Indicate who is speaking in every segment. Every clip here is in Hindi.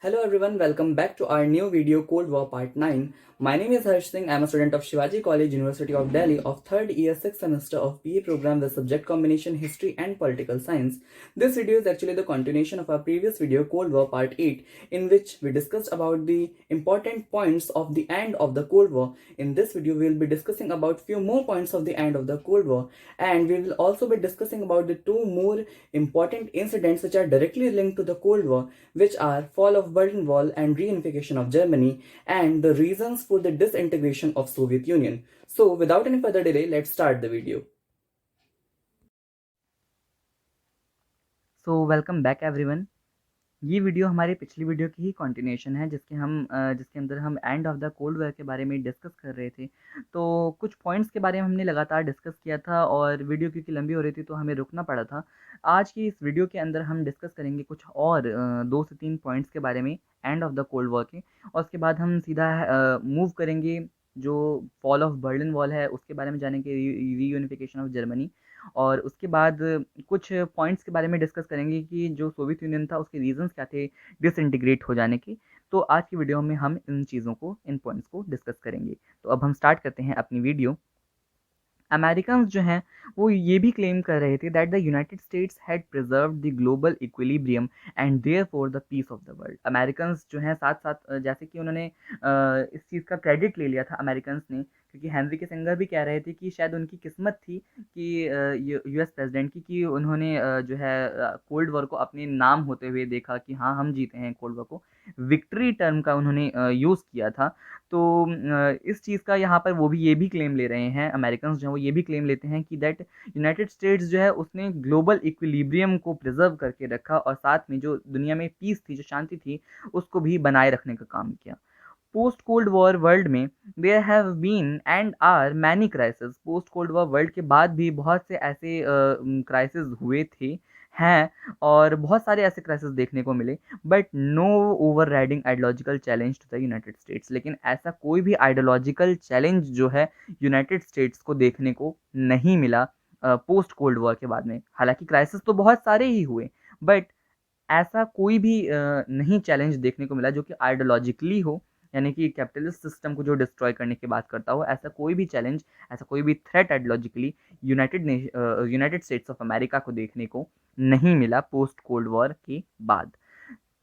Speaker 1: Hello everyone, welcome back to our new video Cold War Part 9. My name is Harsh Singh. I am a student of Shivaji College, University of Delhi of 3rd year 6th semester of BA program with subject combination History and Political Science. This video is actually the continuation of our previous video Cold War Part 8, in which we discussed about the important points of the end of the Cold War. In this video we will be discussing about few more points of the end of the Cold War, and we will also be discussing about the two more important incidents which are directly linked to the Cold War, which are fall of Berlin Wall and reunification of Germany, and the reasons for the disintegration of Soviet Union. So without any further delay, let's start the video.
Speaker 2: So welcome back everyone. ये वीडियो हमारी पिछली वीडियो की ही कंटिन्यूशन है जिसके अंदर हम and of the cold war के बारे में डिस्कस कर रहे थे। तो कुछ पॉइंट्स के बारे में हमने लगातार डिस्कस किया था और वीडियो क्योंकि लंबी हो रही थी तो हमें रुकना पड़ा था। आज की इस वीडियो के अंदर हम डिस्कस करेंगे कुछ और 2 से 3 पॉइंट्स के बारे में and of the cold war के, और उसके बाद हम सीधा मूव करेंगे जो फॉल ऑफ बर्लिन वॉल है उसके बारे में जानेंगे, रीयूनिफिकेशन ऑफ जर्मनी, और उसके बाद कुछ पॉइंट्स के बारे में डिस्कस करेंगे कि जो सोवियत यूनियन था उसके रीजंस क्या थे डिसइंटीग्रेट हो जाने के। तो आज की वीडियो में हम इन चीज़ों को, इन पॉइंट्स को डिस्कस करेंगे। तो अब हम स्टार्ट करते हैं अपनी वीडियो। अमेरिकन्स जो हैं वो ये भी क्लेम कर रहे थे that the United States had preserved the global equilibrium and therefore the peace of the world. Americans जो हैं साथ साथ जैसे कि उन्होंने इस चीज़ का क्रेडिट ले लिया था अमेरिकन्स ने, क्योंकि हेनरी किसिंगर भी कह रहे थे कि शायद उनकी किस्मत थी कि यूएस प्रेसिडेंट की, कि उन्होंने जो है कोल्ड वॉर को अपने नाम होते हुए देखा कि हाँ हम जीते हैं कोल्ड वॉर को। विक्ट्री टर्म का उन्होंने यूज़ किया था। तो इस चीज़ का यहाँ पर वो भी ये भी क्लेम ले रहे हैं, अमेरिकन्स जो हैं वो ये भी क्लेम लेते हैं कि दैट यूनाइटेड स्टेट्स जो है उसने ग्लोबल इक्विलिब्रियम को प्रिजर्व करके रखा और साथ में जो दुनिया में पीस थी, जो शांति थी, उसको भी बनाए रखने का काम किया। पोस्ट कोल्ड वॉर वर्ल्ड में there have been and are many crisis. Post cold war world के बाद भी बहुत से ऐसे क्राइसिस हुए थे, हैं, और बहुत सारे ऐसे क्राइसिस देखने को मिले, but no overriding ideological challenge to the United States. लेकिन ऐसा कोई भी आइडियोलॉजिकल चैलेंज जो है यूनाइटेड स्टेट्स को देखने को नहीं मिला पोस्ट कोल्ड वॉर के बाद में। हालांकि क्राइसिस तो बहुत सारे ही हुए, बट ऐसा कोई भी नहीं चैलेंज देखने को मिला जो कि आइडियोलॉजिकली हो, यानी कि कैपिटलिस्ट सिस्टम को जो डिस्ट्रॉय करने की बात करता हो। ऐसा कोई भी चैलेंज, ऐसा कोई भी threat ideologically United states of America को देखने को नहीं मिला पोस्ट कोल्ड वॉर के बाद,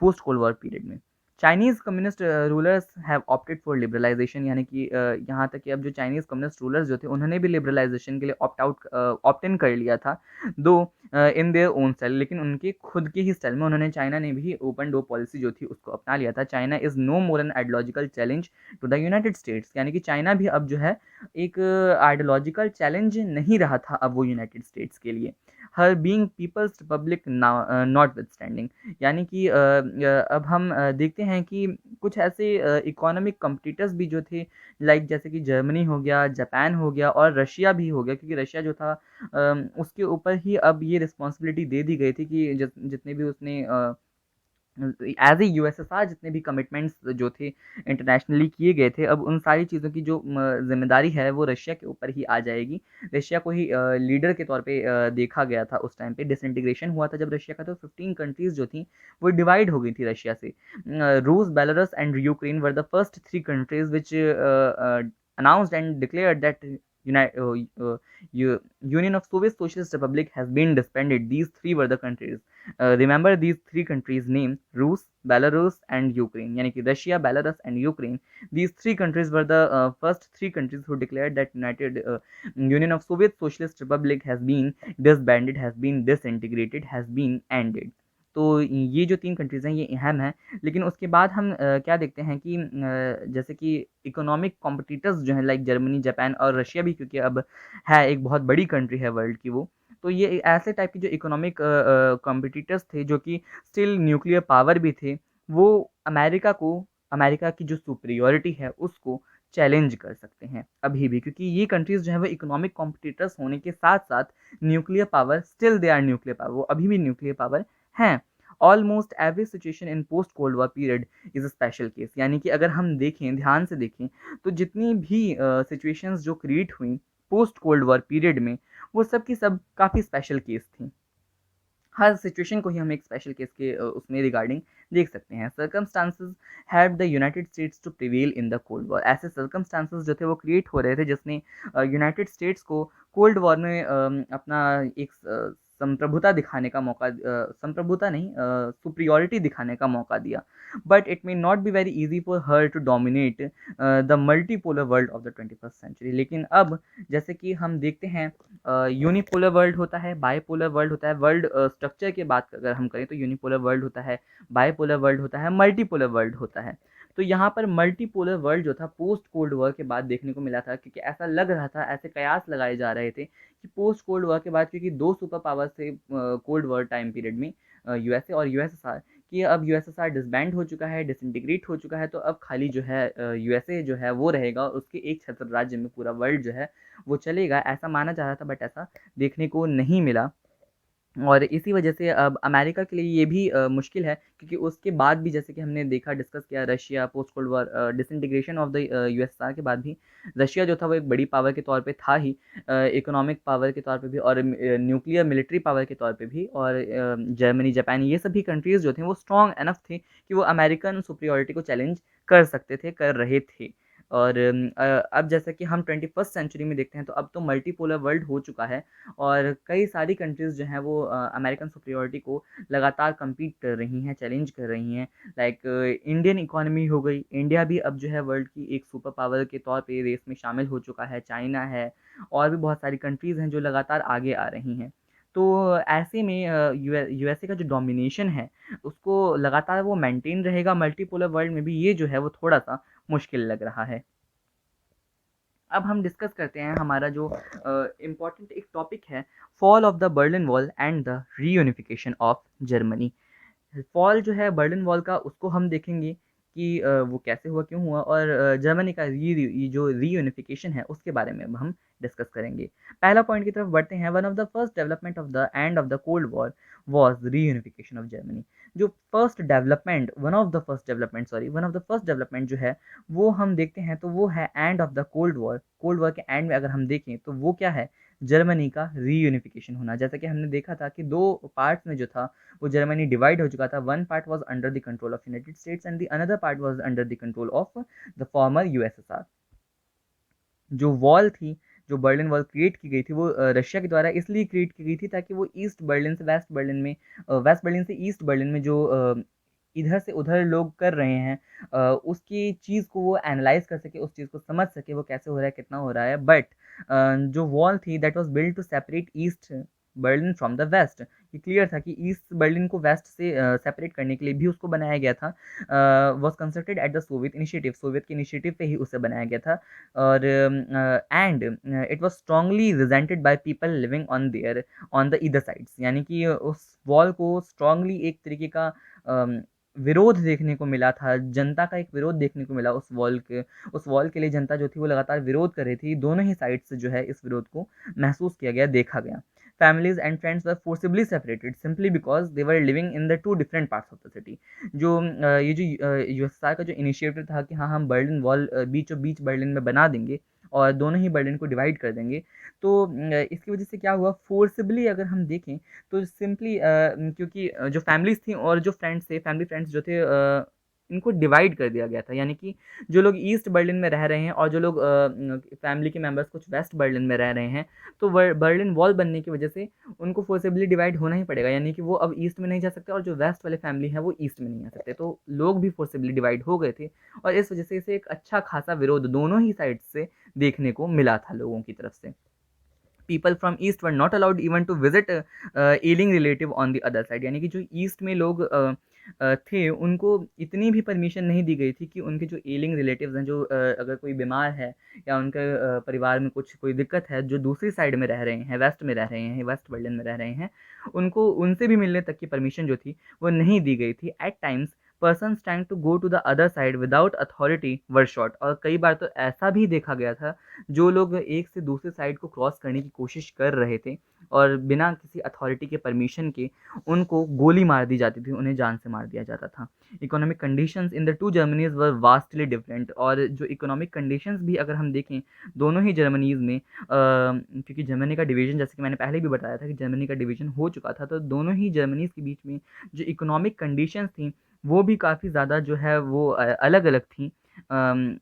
Speaker 2: पोस्ट कोल्ड वॉर पीरियड में। Chinese communist rulers have opted for liberalization, यानी कि यहाँ तक कि अब जो चाइनीज़ कम्युनिस्ट रूलर्स जो थे उन्होंने भी लिबरलाइजेशन के लिए ऑप्ट इन कर लिया था, दो इन देयर ओन स्टाइल, लेकिन उनके खुद के ही स्टाइल में उन्होंने, चाइना ने भी ओपन डोर पॉलिसी जो थी उसको अपना लिया था। China is no more an ideological challenge to the United States, यानी कि चाइना भी अब जो है एक आइडियोलॉजिकल चैलेंज नहीं रहा था अब वो यूनाइटेड स्टेट्स के लिए। Her being People's Republic notwithstanding, यानी कि अब हम देखते हैं कि कुछ ऐसे इकोनॉमिक कॉम्पिटिटर्स भी जो थे, लाइक जैसे कि जर्मनी हो गया, जापान हो गया और रशिया भी हो गया, क्योंकि रशिया जो था उसके ऊपर ही अब ये रिस्पॉन्सिबिलिटी दे दी गई थी कि जितने भी उसने एज ए यूएसएसआर जितने भी कमिटमेंट्स जो थे इंटरनेशनली किए गए थे, अब उन सारी चीज़ों की जो जिम्मेदारी है वो रशिया के ऊपर ही आ जाएगी। रशिया को ही लीडर के तौर पे देखा गया था। उस टाइम पे डिसइंटीग्रेशन हुआ था जब रशिया का, तो 15 कंट्रीज जो थी वो डिवाइड हो गई थी रशिया से। रूस, Belarus and Ukraine were the first 3 countries which announced and declared that Union of Soviet Socialist Republic has been disbanded. These three were the countries. Remember these 3 countries name: Rus, Belarus and Ukraine, यानी कि Russia, Belarus and Ukraine. These 3 countries were the first 3 countries who declared that United Union of Soviet Socialist Republic has been disbanded, has been disintegrated, has been ended. तो ये जो 3 कंट्रीज़ हैं ये अहम हैं। लेकिन उसके बाद हम क्या देखते हैं कि जैसे कि इकोनॉमिक कॉम्पिटिटर्स जो हैं, लाइक जर्मनी, जापान और रशिया भी, क्योंकि अब है एक बहुत बड़ी कंट्री है वर्ल्ड की वो, तो ये ऐसे टाइप के जो इकोनॉमिक कॉम्पिटिटर्स थे जो कि स्टिल न्यूक्लियर पावर भी थे, वो अमेरिका को, अमेरिका की जो सुपीरियॉरिटी है उसको चैलेंज कर सकते हैं अभी भी, क्योंकि ये कंट्रीज़ जो है वो इकोनॉमिक कॉम्पिटिटर्स होने के साथ साथ nuclear power, still they are nuclear power, वो अभी भी न्यूक्लियर पावर हैं। Almost every situation in post cold war period is a special case, यानी कि अगर हम देखें, ध्यान से देखें, तो जितनी भी सिचुएशंस जो क्रिएट हुई पोस्ट कोल्ड वॉर पीरियड में, वो सब की सब काफ़ी स्पेशल केस थी। हर सिचुएशन को ही हम एक स्पेशल केस के उसमें रिगार्डिंग देख सकते हैं। Circumstances had the United States to prevail in the cold war. ऐसे सर्कमस्टांसेस जो थे वो क्रिएट हो रहे थे जिसने यूनाइटेड स्टेट्स को कोल्ड वॉर में अपना एक संप्रभुता दिखाने का मौका, संप्रभुता नहीं, सुप्रियोरिटी दिखाने का मौका दिया। But it may not be very easy for her to dominate the multipolar world of the 21st century. लेकिन अब जैसे कि हम देखते हैं यूनिपोलर वर्ल्ड होता है, बाइपोलर वर्ल्ड होता है। वर्ल्ड स्ट्रक्चर की बात अगर हम करें तो यूनिपोलर वर्ल्ड होता है, बाइपोलर वर्ल्ड होता है, मल्टीपोलर वर्ल्ड होता है। तो यहाँ पर मल्टीपोलर वर्ल्ड जो था पोस्ट कोल्ड वॉर के बाद देखने को मिला था, क्योंकि ऐसा लग रहा था, ऐसे कयास लगाए जा रहे थे कि पोस्ट कोल्ड वॉर के बाद, क्योंकि दो सुपर पावर थे कोल्ड वॉर टाइम पीरियड में, यूएसए और यूएसएसआर, कि अब यूएसएसआर डिसबैंड हो चुका है, डिसइंटीग्रेट हो चुका है, तो अब खाली जो है यूएसए जो है वो रहेगा, उसके एक छत्र राज्य में पूरा वर्ल्ड जो है वो चलेगा, ऐसा माना जा रहा था। बट ऐसा देखने को नहीं मिला, और इसी वजह से अब अमेरिका के लिए ये भी मुश्किल है, क्योंकि उसके बाद भी जैसे कि हमने देखा, डिस्कस किया, Russia post cold war disintegration of the USSR के बाद भी रशिया जो था वो एक बड़ी पावर के तौर पे था ही, इकोनॉमिक पावर के तौर पे भी, और न्यूक्लियर मिलिट्री पावर के तौर पे भी। और जर्मनी, जापान, ये सभी कंट्रीज़ जो थे वो स्ट्रॉन्ग एनफ थे कि वो अमेरिकन सुपरियोरिटी को चैलेंज कर सकते थे, कर रहे थे। और अब जैसा कि हम 21st सेंचुरी में देखते हैं, तो अब तो मल्टीपोलर वर्ल्ड हो चुका है, और कई सारी कंट्रीज़ जो हैं वो अमेरिकन सुपरियोरिटी को लगातार कम्पीट कर रही हैं, चैलेंज कर रही हैं। लाइक इंडियन इकोनॉमी हो गई, इंडिया भी अब जो है वर्ल्ड की एक सुपर पावर के तौर पे रेस में शामिल हो चुका है, चाइना है, और भी बहुत सारी कंट्रीज़ हैं जो लगातार आगे आ रही हैं। तो ऐसे में यूएसए का जो डोमिनेशन है उसको लगातार वो मेंटेन रहेगा मल्टीपोलर वर्ल्ड में भी, ये जो है वो थोड़ा सा मुश्किल लग रहा है। अब हम डिस्कस करते हैं हमारा जो इम्पोर्टेंट एक टॉपिक है, fall of the Berlin wall and the reunification of Germany. Fall जो है बर्लिन वॉल का, उसको हम देखेंगे कि वो कैसे हुआ, क्यों हुआ, और जर्मनी का ये जो रीयूनिफिकेशन है उसके बारे में अब हम डिस्कस करेंगे। पहला पॉइंट की तरफ बढ़ते हैं। One of the first development of the end of the cold war was reunification of Germany. जो first development, one of the first development जो है वो हम देखते हैं, तो वो है end of the cold war. Cold war के एंड में अगर हम देखें तो वो क्या है, जर्मनी का रीयूनिफिकेशन होना। जैसा कि हमने देखा था कि दो पार्ट्स में जो था वो जर्मनी डिवाइड हो चुका था। One part was under the control of United states and the another part was under the control of the former USSR. जो वॉल थी, जो बर्लिन वॉल क्रिएट की गई थी, वो रशिया के द्वारा इसलिए क्रिएट की गई थी ताकि वो ईस्ट बर्लिन से वेस्ट बर्लिन में, वेस्ट बर्लिन से ईस्ट बर्लिन में जो इधर से उधर लोग कर रहे हैं, उसकी चीज़ को वो एनालाइज कर सके, उस चीज़ को समझ सके वो कैसे हो रहा है, कितना हो रहा है। बट जो वॉल थी that was build to separate East Berlin from the West. ये क्लियर था कि ईस्ट बर्लिन को वेस्ट से सेपरेट करने के लिए भी उसको बनाया गया था। Was constructed at the Soviet initiative, Soviet के इनिशिएटिव पे ही उसे बनाया गया था। और and it was strongly resented by people living on their, on the either sides. यानी कि उस वॉल को स्ट्रांगली एक तरीके का विरोध देखने को मिला था, जनता का एक विरोध देखने को मिला उस वॉल के लिए जनता जो थी वो लगातार विरोध कर रही थी। दोनों ही साइड से जो है इस विरोध को महसूस किया गया, देखा गया। families and friends were forcibly separated simply because they were living in the two different parts of the city। जो ये जो यूएसएसआर का जो इनिशिएटिव था कि हाँ हम बर्लिन वॉल बीचों बीच बर्लिन में बना देंगे और दोनों ही बर्लिन को डिवाइड कर देंगे, तो इसकी वजह से क्या हुआ, फोर्सिबली अगर हम देखें तो सिंपली क्योंकि जो फैमिलीज थी और जो फ्रेंड्स थे, फैमिली फ्रेंड्स जो थे, इनको डिवाइड कर दिया गया था। यानी कि जो लोग ईस्ट बर्लिन में रह रहे हैं और जो लोग फैमिली के मेंबर्स कुछ वेस्ट बर्लिन में रह रहे हैं, तो बर्लिन वॉल बनने की वजह से उनको फोर्सिबली डिवाइड होना ही पड़ेगा। यानी कि वो अब ईस्ट में नहीं जा सकते और जो वेस्ट वाले फैमिली है वो ईस्ट में नहीं आ सकते, तो लोग भी फोर्सिबली डिवाइड हो गए थे। और इस वजह से इसे एक अच्छा खासा विरोध दोनों ही साइड से देखने को मिला था लोगों की तरफ से। People from east were not allowed even to visit ailing relative on the other side. यानी कि जो ईस्ट में लोग थे उनको इतनी भी परमिशन नहीं दी गई थी कि उनके जो एलिंग रिलेटिव्स हैं, जो अगर कोई बीमार है या उनके परिवार में कुछ कोई दिक्कत है, जो दूसरी साइड में रह रहे हैं, वेस्ट में रह रहे हैं, वेस्ट बर्लिन में रह रहे हैं, उनको उनसे भी मिलने तक की परमिशन जो थी वो नहीं दी गई थी। At times person trying to go to the other side without authority were shot. और कई बार तो ऐसा भी देखा गया था, जो लोग एक से दूसरे साइड को क्रॉस करने की कोशिश कर रहे थे और बिना किसी अथॉरिटी के परमिशन के उनको गोली मार दी जाती थी, उन्हें जान से मार दिया जाता था। Economic conditions in the two Germany's were vastly different. और जो इकोनॉमिक कंडीशंस भी अगर हम देखें दोनों ही जर्मनीज में, क्योंकि जर्मनी का डिवीजन, जैसे कि मैंने पहले भी बताया था कि जर्मनी का डिवीजन हो चुका था, तो दोनों ही जर्मनीज के बीच में जो इकोनॉमिक कंडीशंस थी वो भी काफ़ी ज़्यादा जो है वो अलग-अलग थी। अम,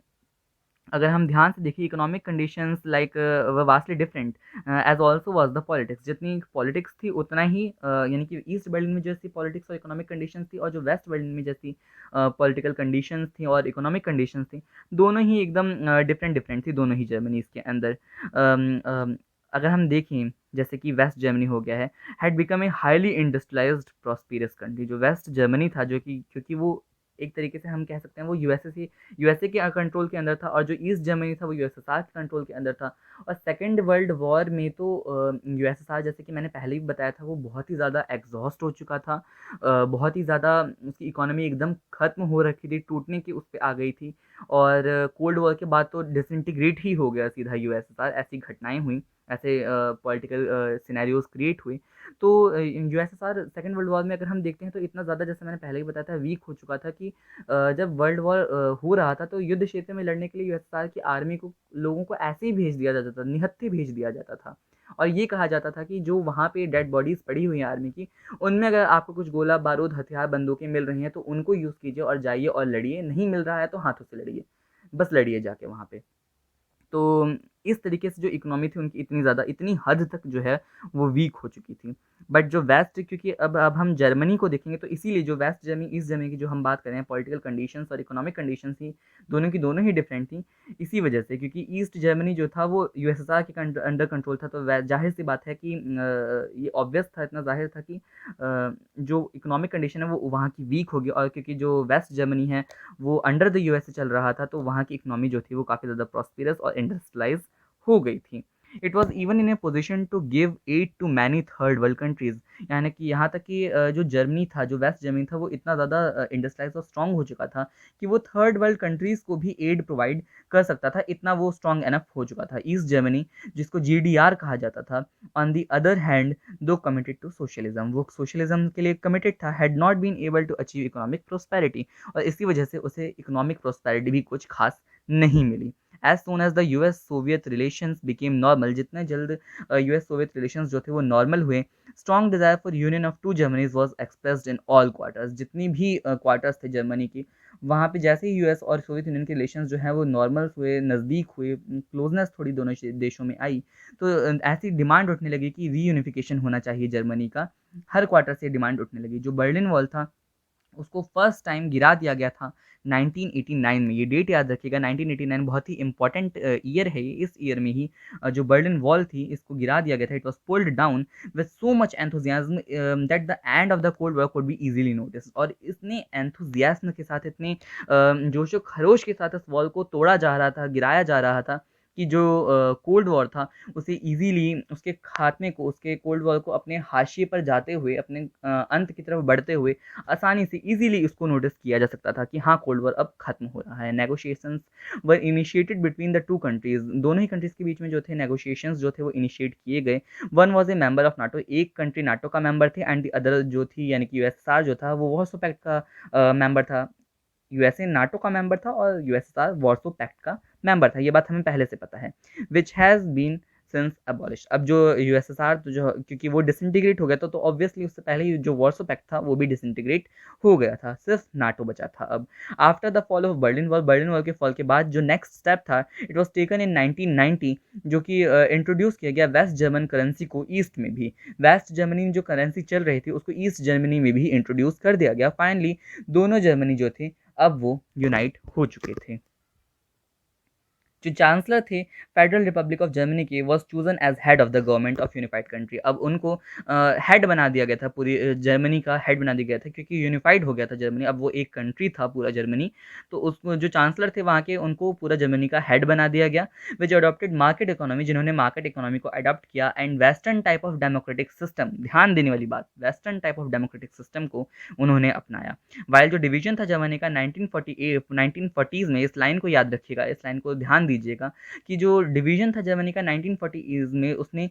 Speaker 2: अगर हम ध्यान से देखिए economic conditions like were vastly different as also was the politics. जितनी पॉलिटिक्स थी उतना ही यानी कि ईस्ट बर्लिन में जैसी पॉलिटिक्स और इकोनॉमिक कंडीशंस थी और जो वेस्ट बर्लिन में जैसी पॉलिटिकल कंडीशंस थी और इकोनॉमिक कंडीशंस थी, दोनों ही एकदम डिफरेंट डिफरेंट थी दोनों ही जर्मनीज़ के अंदर। अगर हम देखें जैसे कि वेस्ट जर्मनी हो गया है, had become a highly industrialised prosperous country. जो वेस्ट जर्मनी था, जो कि क्योंकि वो एक तरीके से हम कह सकते हैं वो यूएसए के कंट्रोल के अंदर था, और जो ईस्ट जर्मनी था वो यूएसएसआर के कंट्रोल के अंदर था। और सेकेंड वर्ल्ड वॉर में तो यूएसएसआर, जैसे कि मैंने पहले भी बताया था, वो बहुत ही ज़्यादा एग्जॉस्ट हो चुका था। बहुत ही ज़्यादा उसकी इकोनॉमी एकदम ख़त्म हो रखी थी, टूटने की उस पर आ गई थी। और कोल्ड वॉर के बाद तो डिसइंटीग्रेट ही हो गया सीधा यूएसएसआर। ऐसी घटनाएं हुई, ऐसे पॉलिटिकल सिनेरियोज क्रिएट हुए। तो यूएसएसआर सेकेंड वर्ल्ड वॉर में अगर हम देखते हैं तो इतना ज़्यादा, जैसे मैंने पहले ही बताया था, वीक हो चुका था कि जब वर्ल्ड वॉर हो रहा था तो युद्ध क्षेत्र में लड़ने के लिए यूएसएसआर की आर्मी को, लोगों को ऐसे ही भेज दिया जाता था, निहत्थे भेज दिया जाता था। और ये कहा जाता था कि जो वहाँ पे डेड बॉडीज़ पड़ी हुई हैं आर्मी की, उनमें अगर आपको कुछ गोला बारूद हथियार बंदूकें मिल रही हैं तो उनको यूज़ कीजिए और जाइए और लड़िए, नहीं मिल रहा है तो हाथों से लड़िए, बस लड़िए जाके वहाँ पे। तो इस तरीके से जो इकोनॉमी थी उनकी इतनी ज़्यादा, इतनी हद तक जो है वो वीक हो चुकी थी। बट जो वेस्ट, क्योंकि अब हम जर्मनी को देखेंगे तो इसीलिए जो वेस्ट जर्मनी, ईस्ट जर्मनी की जो हम बात करें हैं, पॉलिटिकल कंडीशंस और इकोनॉमिक कंडीशंस थी, दोनों की दोनों ही डिफरेंट थी। इसी वजह से, क्योंकि ईस्ट जर्मनी जो था वो यूएसएसआर के अंडर कंट्रोल था, तो जाहिर सी बात है कि ये ऑब्वियस था, इतना जाहिर था कि जो इकोनॉमिक कंडीशन है वो वहाँ की वीक होगी। और क्योंकि जो वेस्ट जर्मनी है वो अंडर द यूएसए चल रहा था, तो वहाँ की इकोनॉमी जो थी वो काफ़ी ज़्यादा प्रॉस्पेरस और इंडस्ट्रियलाइज हो गई थी। It was even in a position to give aid to many third world countries. यानी कि यहाँ तक कि जो जर्मनी था, जो वेस्ट जर्मनी था, वो इतना ज़्यादा इंडस्ट्रियलाइज और स्ट्रांग हो चुका था कि वो थर्ड वर्ल्ड कंट्रीज़ को भी एड प्रोवाइड कर सकता था, इतना वो स्ट्रांग एनफ हो चुका था। ईस्ट जर्मनी, जिसको जीडीआर कहा जाता था, on the other hand, though committed to socialism, वो सोशलिज्म के लिए कमिटेड था, had not been able to achieve economic prosperity. और इसी वजह से उसे इकोनॉमिक प्रोस्पेरिटी भी कुछ खास नहीं मिली। As soon as the US Soviet relations became normal, जितने जल्द यूएस सोवियत रिलेशंस जो थे वो नॉर्मल हुए, strong desire for union of two Germanys was expressed in all quarters. जितनी भी क्वार्टर्स थे जर्मनी की, वहाँ पे जैसे ही यूएस और सोवियत यूनियन के रिलेशंस जो है वो नॉर्मल हुए, नज़दीक हुए, क्लोजनेस थोड़ी दोनों देशों में आई, तो ऐसी डिमांड उठने लगी कि रीयूनिफिकेशन होना चाहिए जर्मनी का। हर क्वार्टर से डिमांड उठने लगी। जो बर्लिन वॉल था उसको फर्स्ट टाइम गिरा दिया गया था 1989 में। ये डेट याद रखिएगा, 1989 बहुत ही इंपॉर्टेंट ईयर है ये। इस ईयर में ही जो बर्लिन वॉल थी इसको गिरा दिया गया था। It was pulled down with so much enthusiasm that the end of the cold war could be easily notice. और इतने एंथुसियाज्म के साथ, इतने जोश व खरोश के साथ इस वॉल को तोड़ा जा रहा था, गिराया जा रहा था, कि जो कोल्ड वॉर था उसे इजीली, उसके खात्मे को, उसके कोल्ड वॉर को अपने हाशिए पर जाते हुए, अपने अंत की तरफ बढ़ते हुए आसानी से इजीली उसको नोटिस किया जा सकता था कि हाँ, कोल्ड वॉर अब खत्म हो रहा है। Negotiations were initiated between the two countries. दोनों ही कंट्रीज के बीच में जो थे नेगोशिएशंस जो थे वो इनिशिएट किए गए। One was a member of NATO, एक कंट्री नाटो का मेंबर थे, एंड द अदर जो थी यानी कि यूएसएसआर जो था वो वॉर्सो पैक्ट का मेंबर था। यूएसए नाटो का मेंबर था और यूएसएसआर वॉर्सो पैक्ट का मेंबर था। ये बात हमें पहले से पता है। Which has been since abolish. अब जो यूएसएसआर तो जो, क्योंकि वो डिसइंटीग्रेट हो गया था, तो ऑब्वियसली उससे पहले ही जो वॉर्सो पैक्ट था वो भी डिसइंटीग्रेट हो गया था, सिर्फ नाटो बचा था अब। After the fall of Berlin wall, Berlin wall के फॉल के बाद जो नेक्स्ट स्टेप था, इट वॉज टेकन इन 1990, जो कि इंट्रोड्यूस किया गया वेस्ट जर्मन करेंसी को ईस्ट में भी। वेस्ट जर्मनी में जो करेंसी चल रही थी उसको ईस्ट जर्मनी में भी इंट्रोड्यूस कर दिया गया। फाइनली दोनों जर्मनी जो थे अब वो यूनाइट हो चुके थे। जो चांसलर थे फेडरल रिपब्लिक ऑफ जर्मनी के, was chosen as head of the government of unified country. अब उनको हेड बना दिया गया था, पूरी जर्मनी का हेड बना दिया गया था, क्योंकि यूनिफाइड हो गया था जर्मनी, अब वो एक कंट्री था पूरा जर्मनी। तो उसको जो चांसलर थे वहाँ के, उनको पूरा जर्मनी का हेड बना दिया गया। विच अडॉप्टेड मार्केट इकोनॉमी, जिन्होंने मार्केट इकोनॉमी को अडॉप्ट किया, and western type of democratic system. ध्यान देने वाली बात, western type of democratic system को उन्होंने अपनाया। वाइल जो डिवीजन था जर्मनी का 1940s में, इस लाइन को याद रखिएगा, इस लाइन को ध्यान दीजिएगा, कि जो डिवीजन था जर्मनी का 1940s में, उसने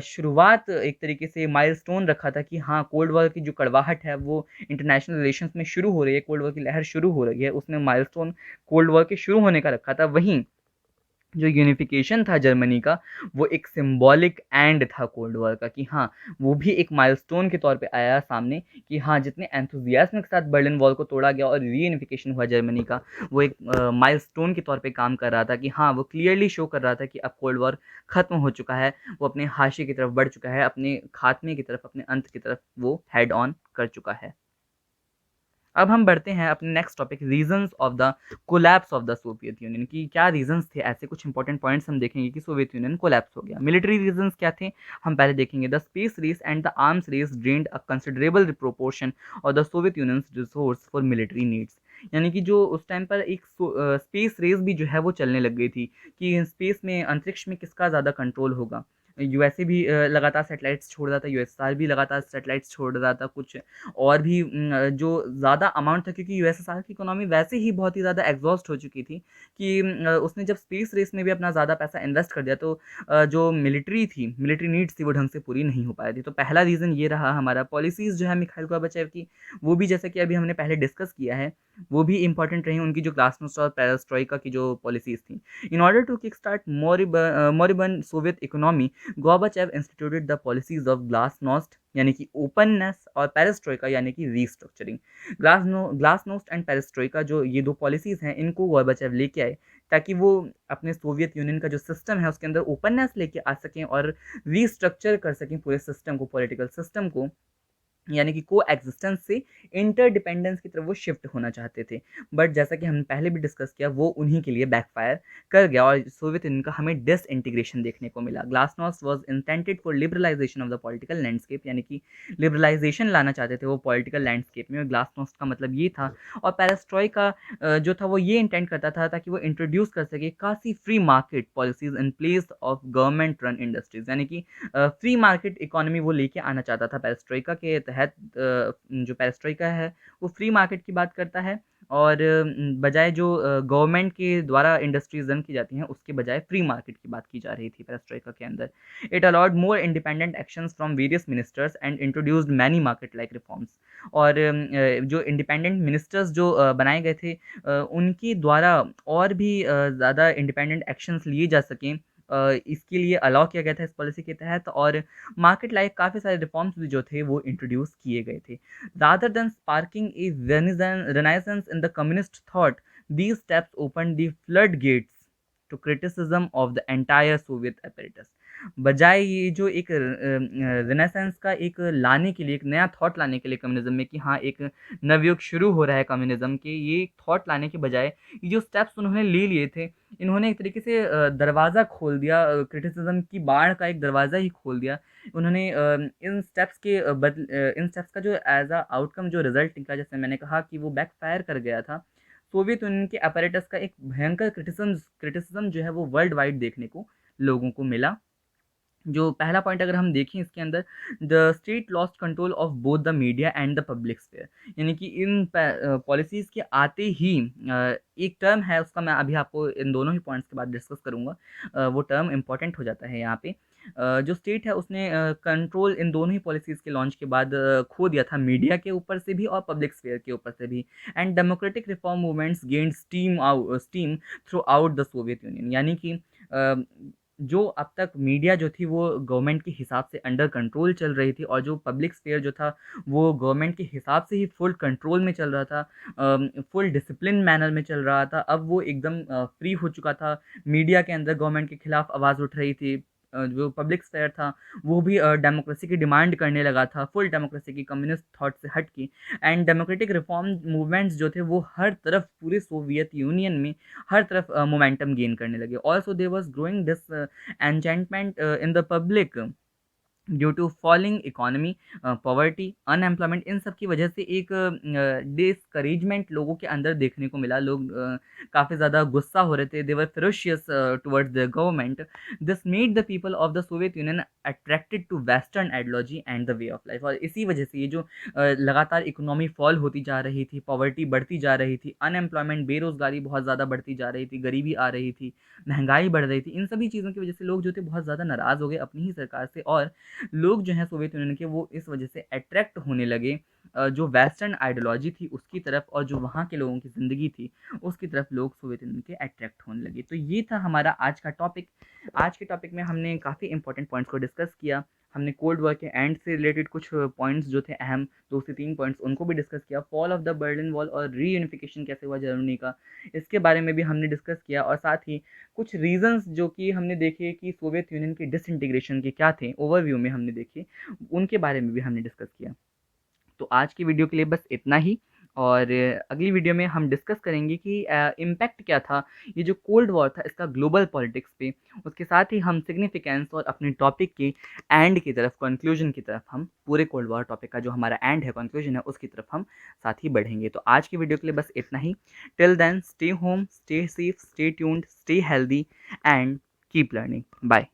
Speaker 2: शुरुआत एक तरीके से माइलस्टोन रखा था कि हाँ, कोल्ड वॉर की जो कड़वाहट है वो इंटरनेशनल रिलेशंस में शुरू हो रही है, कोल्ड वॉर की लहर शुरू हो रही है, उसने माइलस्टोन कोल्ड वॉर के शुरू होने का रखा था। वहीं जो यूनिफिकेशन था जर्मनी का, वो एक सिंबॉलिक एंड था कोल्ड वॉर का, कि हाँ, वो भी एक माइलस्टोन के तौर पे आया सामने, कि हाँ, जितने एंथुसियाज्म के साथ बर्लिन वॉल को तोड़ा गया और रीयूनिफिकेशन हुआ जर्मनी का, वो एक माइलस्टोन के तौर पे काम कर रहा था, कि हाँ, वो क्लियरली शो कर रहा था कि अब कोल्ड वॉर खत्म हो चुका है, वो अपने हाशिए की तरफ बढ़ चुका है, अपने खात्मे की तरफ, अपने अंत की तरफ वो हेड ऑन कर चुका है। अब हम बढ़ते हैं अपने next topic, reasons of the collapse of the Soviet union, की क्या रीजंस थे, ऐसे कुछ इंपॉर्टेंट पॉइंट्स हम देखेंगे कि सोवियत यूनियन कोलैप्स हो गया। मिलिट्री रीजंस क्या थे, हम पहले देखेंगे। The space race and the arms race drained a considerable proportion of the Soviet Union resource for military needs. यानी कि जो उस टाइम पर एक स्पेस रेस भी जो है वो चलने लग गई थी, कि स्पेस में, अंतरिक्ष में किसका ज़्यादा कंट्रोल होगा। यूएसए भी लगातार सैटेलाइट्स छोड़ रहा था, यूएसआर भी लगातार सैटेलाइट्स छोड़ रहा था, कुछ और भी जो ज़्यादा अमाउंट था, क्योंकि यूएसएसआर की इकोनॉमी वैसे ही बहुत ही ज़्यादा एग्जॉस्ट हो चुकी थी, कि उसने जब स्पेस रेस में भी अपना ज़्यादा पैसा इन्वेस्ट कर दिया, तो जो मिलिट्री नीड्स थी, वो ढंग से पूरी नहीं हो पा रही थी। तो पहला रीज़न ये रहा हमारा। पॉलिसीज़ जो है मिखाइल गोर्बाचेव की, वो भी जैसे कि अभी हमने पहले डिस्कस किया है, वो भी इंपॉर्टेंट रही, उनकी जो ग्लासनोस्ट और पेरेस्ट्रोइका की जो पॉलिसीज़ थी। In order to kick start moribund Soviet economy, Gorbachev instituted the policies of glasnost यानी कि ओपननेस, और पेरेस्ट्रोइका यानी कि रीस्ट्रक्चरिंग। ग्लासनोस्ट एंड पेरेस्ट्रोइका, जो ये दो पॉलिसीज़ हैं, इनको गोर्बाचेव लेके आए, ताकि वो अपने सोवियत यूनियन का जो सिस्टम है उसके अंदर ओपननेस लेके आ सकें और रीस्ट्रक्चर कर सकें पूरे सिस्टम को, पॉलिटिकल सिस्टम को, यानी कि को एग्जिस्टेंस से इंटरडिपेंडेंस की तरफ वो शिफ्ट होना चाहते थे। बट जैसा कि हमने पहले भी डिस्कस किया, वो उन्हीं के लिए बैकफायर कर गया और सोवियत यूनियन का हमें डिसइंटीग्रेशन देखने को मिला। Glasnost was intended for liberalisation of the political landscape, यानी कि लिबरलाइजेशन लाना चाहते थे वो पॉलिटिकल लैंडस्केप में, और ग्लासनोस्ट का मतलब ये था। और पेरेस्ट्रॉइका जो था वो ये इंटेंट करता था ताकि वो इंट्रोड्यूस कर सके काफ़ी free market policies in place of government run industries, यानी कि फ्री मार्केट इकोनॉमी वो लेके आना चाहता था। पेरेस्ट्रोइका के तहत जो पेरेस्ट्रोइका है वो फ्री मार्केट की बात करता है, और बजाय जो गवर्नमेंट के द्वारा इंडस्ट्रीज रन की जाती हैं, उसके बजाय फ्री मार्केट की बात की जा रही थी पेरेस्ट्रोइका के अंदर। It allowed more independent actions from various ministers and introduced many market like reforms. और जो इंडिपेंडेंट मिनिस्टर्स जो बनाए गए थे, उनके द्वारा और भी ज़्यादा इंडिपेंडेंट एक्शंस लिए जा सकें, इसके लिए अलाउ किया गया था इस पॉलिसी के तहत, और मार्केट लाइक काफ़ी सारे रिफॉर्म्स भी जो थे वो इंट्रोड्यूस किए गए थे। Rather than sparking A renaissance in the communist thought, these steps opened the floodgates to criticism of the entire Soviet apparatus। बजाय ये जो एक रेनेसेंस का एक लाने के लिए, एक नया थॉट लाने के लिए कम्युनिज्म में, कि हाँ, एक नवयुग शुरू हो रहा है कम्युनिज्म के, ये थॉट लाने के बजाय ये जो स्टेप्स उन्होंने ले लिए थे, इन्होंने एक तरीके से दरवाज़ा खोल दिया, क्रिटिसिज्म की बाढ़ का एक दरवाज़ा ही खोल दिया। उन्होंने इन स्टेप्स के इन स्टेप्स का जो एज अ आउटकम जो रिजल्ट निकला, जैसे मैंने कहा कि वो बैकफायर कर गया था। सोवियत यूनियन के अपैरेटस का एक भयंकर क्रिटिसिज्म जो है वो वर्ल्ड वाइड देखने को लोगों को मिला। जो पहला पॉइंट अगर हम देखें इसके अंदर, the state lost control of both the media and the public sphere, यानी कि इन पॉलिसीज़ के आते ही एक टर्म है, उसका मैं अभी आपको इन दोनों ही पॉइंट्स के बाद डिस्कस करूंगा। वो टर्म इंपॉर्टेंट हो जाता है यहाँ पे। जो स्टेट है उसने कंट्रोल इन दोनों ही पॉलिसीज़ के लॉन्च के बाद खो दिया था, मीडिया के ऊपर से भी और पब्लिक स्फेयर के ऊपर से भी। And democratic reform movements gained steam through out the Soviet union, यानी कि जो अब तक मीडिया जो थी वो गवर्नमेंट के हिसाब से अंडर कंट्रोल चल रही थी, और जो पब्लिक स्फेयर जो था वो गवर्नमेंट के हिसाब से ही फुल कंट्रोल में चल रहा था, फुल डिसिप्लिन मैनर में चल रहा था। अब वो एकदम फ्री हो चुका था। मीडिया के अंदर गवर्नमेंट के खिलाफ आवाज़ उठ रही थी। जो पब्लिक स्फेयर था वो भी डेमोक्रेसी की डिमांड करने लगा था, फुल डेमोक्रेसी की, कम्युनिस्ट थॉट से हट की। एंड डेमोक्रेटिक रिफॉर्म मूवमेंट्स जो थे वो हर तरफ पूरे सोवियत यूनियन में हर तरफ मोमेंटम गेन करने लगे। Also there was growing this enchantment in the public due to falling economy, poverty, unemployment, इन सब की वजह से एक डिस्करेजमेंट लोगों के अंदर देखने को मिला। लोग काफ़ी ज़्यादा गुस्सा हो रहे थे, they were ferocious towards the government. This made the people of the Soviet Union attracted to western ideology and the way of life. और इसी वजह से ये जो लगातार इकोनॉमी फॉल होती जा रही थी, पॉवर्टी बढ़ती जा रही थी, अनएम्प्लॉयमेंट, बेरोज़गारी बहुत ज़्यादा बढ़ती जा रही थी, गरीबी आ रही थी, महंगाई बढ़ रही थी, इन सभी चीज़ों की वजह से लोग जो थे बहुत ज़्यादा नाराज़ हो गए अपनी ही सरकार से। और लोग जो हैं सोवियत यूनियन के, वो इस वजह से अट्रैक्ट होने लगे जो वेस्टर्न आइडियोलॉजी थी उसकी तरफ और जो वहाँ के लोगों की ज़िंदगी थी उसकी तरफ लोग सोवियत यूनियन के अट्रैक्ट होने लगे। तो ये था हमारा आज का टॉपिक। आज के टॉपिक में हमने काफ़ी इंपॉर्टेंट पॉइंट्स को डिस्कस किया। हमने कोल्ड वॉर के एंड से रिलेटेड कुछ पॉइंट्स जो थे अहम 2 से 3 पॉइंट्स उनको भी डिस्कस किया। Fall of the Berlin wall और रीयूनिफिकेशन कैसे हुआ जर्मनी का, इसके बारे में भी हमने डिस्कस किया। और साथ ही कुछ रीज़न्स जो कि हमने देखे कि सोवियत यूनियन के डिसइंटीग्रेशन के क्या थे, ओवरव्यू में हमने देखे, उनके बारे में भी हमने डिस्कस किया। तो आज की वीडियो के लिए बस इतना ही। और अगली वीडियो में हम डिस्कस करेंगे कि इम्पैक्ट क्या था ये जो कोल्ड वॉर था इसका ग्लोबल पॉलिटिक्स पे। उसके साथ ही हम सिग्निफिकेंस और अपने टॉपिक के एंड की तरफ, कंक्लूजन की तरफ, हम पूरे कोल्ड वॉर टॉपिक का जो हमारा एंड है, कंक्लूजन है, उसकी तरफ हम साथ ही बढ़ेंगे। तो आज की वीडियो के लिए बस इतना ही। Till then, stay home, stay safe, stay tuned, stay healthy and keep learning. Bye.